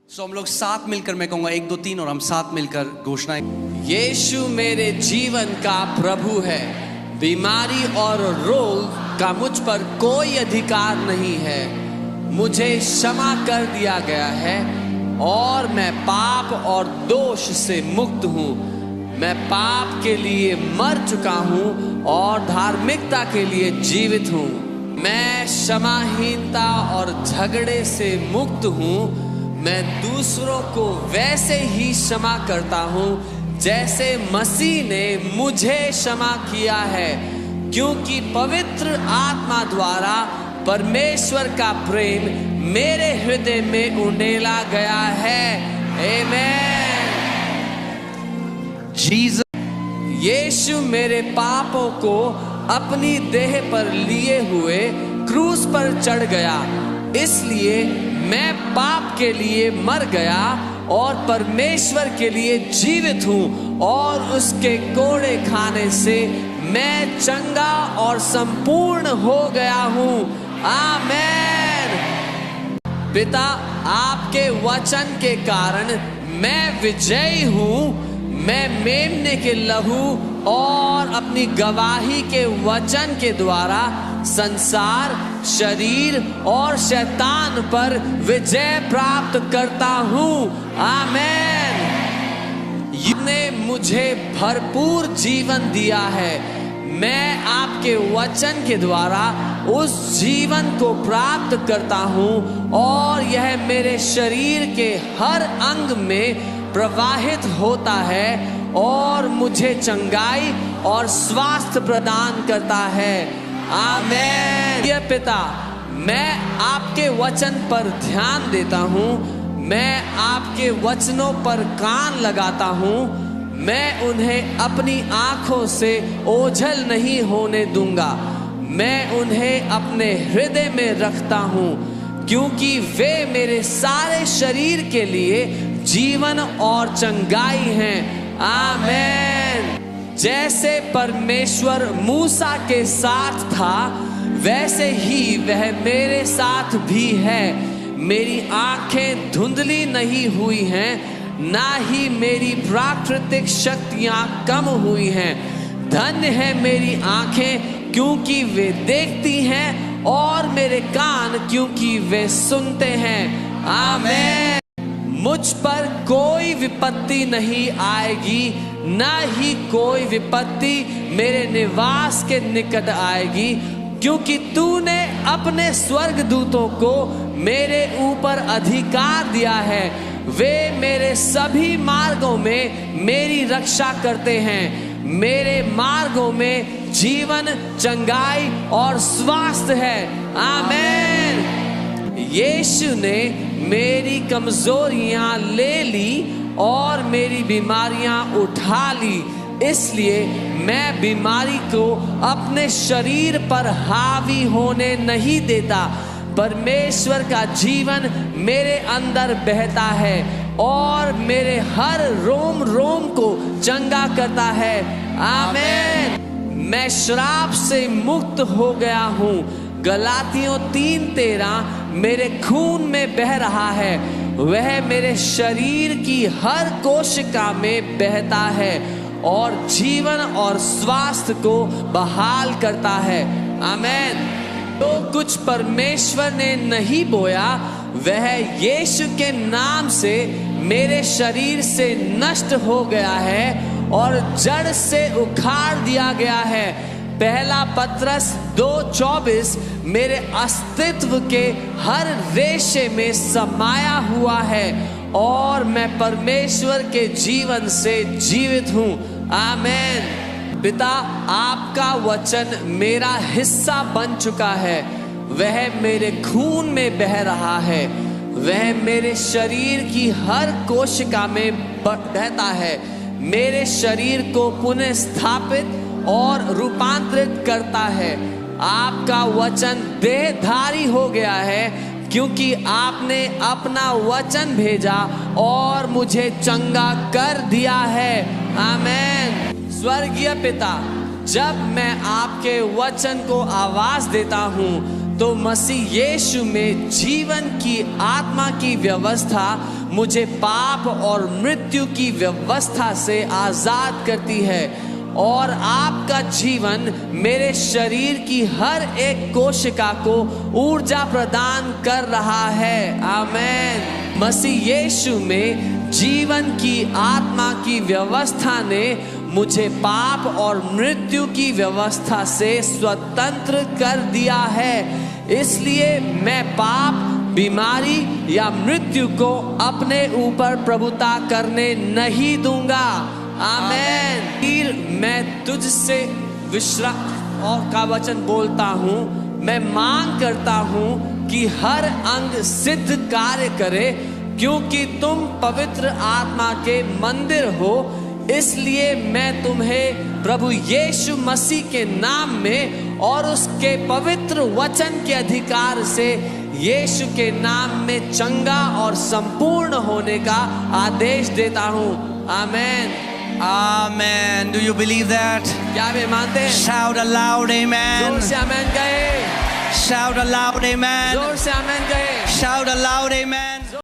हम लोग साथ मिलकर, मैं कहूँगा 1 2 3 और हम साथ मिलकर घोषणा। यीशु मेरे जीवन का प्रभु है, बीमारी और रोग का मुझ पर कोई अधिकार नहीं है। मुझे क्षमा कर दिया गया है और मैं पाप और दोष से मुक्त हूँ। मैं पाप के लिए मर चुका हूँ और धार्मिकता के लिए जीवित हूँ। मैं क्षमाहीनता और झगड़े से मुक्त हूँ। मैं दूसरों को वैसे ही क्षमा करता हूँ जैसे मसीह ने मुझे क्षमा किया है, क्योंकि पवित्र आत्मा द्वारा परमेश्वर का प्रेम मेरे हृदय में उंडेला गया है। आमेन। यीशु मेरे पापों को अपनी देह पर लिए हुए क्रूस पर चढ़ गया, इसलिए मैं पाप के लिए मर गया और परमेश्वर के लिए जीवित हूँ, और उसके कोड़े खाने से मैं चंगा और संपूर्ण हो गया हूँ। आमेन। पिता, आपके वचन के कारण मैं विजयी हूँ। मैं मेमने के लहू और अपनी गवाही के वचन के द्वारा संसार, शरीर और शैतान पर विजय प्राप्त करता हूँ। आमेन। इसने मुझे भरपूर जीवन दिया है। मैं आपके वचन के द्वारा उस जीवन को प्राप्त करता हूँ और यह मेरे शरीर के हर अंग में प्रवाहित होता है और मुझे चंगाई और स्वास्थ्य प्रदान करता है। आमेन। ये पिता, मैं आपके वचन पर ध्यान देता हूँ। मैं आपके वचनों पर कान लगाता हूँ। मैं उन्हें अपनी आँखों से ओझल नहीं होने दूंगा। मैं उन्हें अपने हृदय में रखता हूँ, क्योंकि वे मेरे सारे शरीर के लिए जीवन और चंगाई हैं। आमेन। जैसे परमेश्वर मूसा के साथ था, वैसे ही वह मेरे साथ भी है। मेरी आंखें धुंधली नहीं हुई हैं, ना ही मेरी प्राकृतिक शक्तियां कम हुई हैं। धन्य है मेरी आंखें, क्योंकि वे देखती हैं, और मेरे कान, क्योंकि वे सुनते हैं। आमेन। मुझ पर कोई विपत्ति नहीं आएगी, ना ही कोई विपत्ति मेरे निवास के निकट आएगी, क्योंकि तूने अपने स्वर्गदूतों को मेरे ऊपर अधिकार दिया है। वे मेरे सभी मार्गों में मेरी रक्षा करते हैं। मेरे मार्गों में जीवन, चंगाई और स्वास्थ्य है। आमेन। यीशु ने मेरी कमजोरियां ले ली और मेरी बीमारियां उठा ली, इसलिए मैं बीमारी को अपने शरीर पर हावी होने नहीं देता। परमेश्वर का जीवन मेरे अंदर बहता है और मेरे हर रोम रोम को चंगा करता है। आमेन। मैं श्राप से मुक्त हो गया हूँ। गलातियों 3:13 मेरे खून में बह रहा है। वह मेरे शरीर की हर कोशिका में बहता है और जीवन और स्वास्थ्य को बहाल करता है। आमेन। तो कुछ परमेश्वर ने नहीं बोया, वह यीशु के नाम से मेरे शरीर से नष्ट हो गया है और जड़ से उखाड़ दिया गया है। पहला पत्रस 2:24 मेरे अस्तित्व के हर रेशे में समाया हुआ है और मैं परमेश्वर के जीवन से जीवित हूँ। आमेन। पिता, आपका वचन मेरा हिस्सा बन चुका है। वह मेरे खून में बह रहा है। वह मेरे शरीर की हर कोशिका में बहता है। मेरे शरीर को पुनः स्थापित और रूपांतरित करता है। आपका वचन देहधारी हो गया है, क्योंकि आपने अपना वचन भेजा और मुझे चंगा कर दिया है। आमेन। स्वर्गीय पिता, जब मैं आपके वचन को आवाज देता हूँ तो मसीह यीशु में जीवन की आत्मा की व्यवस्था मुझे पाप और मृत्यु की व्यवस्था से आजाद करती है और आपका जीवन मेरे शरीर की हर एक कोशिका को ऊर्जा प्रदान कर रहा है। आमेन। मसीह यीशु में जीवन की आत्मा की व्यवस्था ने मुझे पाप और मृत्यु की व्यवस्था से स्वतंत्र कर दिया है। इसलिए मैं पाप, बीमारी या मृत्यु को अपने ऊपर प्रभुता करने नहीं दूंगा। आमेन। फिर मैं तुझसे विश्राम और का वचन बोलता हूँ। मैं मांग करता हूँ कि हर अंग सिद्ध कार्य करे, क्योंकि तुम पवित्र आत्मा के मंदिर हो। इसलिए मैं तुम्हें प्रभु यीशु मसीह के नाम में और उसके पवित्र वचन के अधिकार से यीशु के नाम में चंगा और संपूर्ण होने का आदेश देता हूँ। आमेन। Amen. Do you believe that? क्या वे मानते हैं? Shout aloud, amen. जोर से आमेन कहे। Shout aloud, amen. जोर से आमेन कहे। Shout aloud, amen.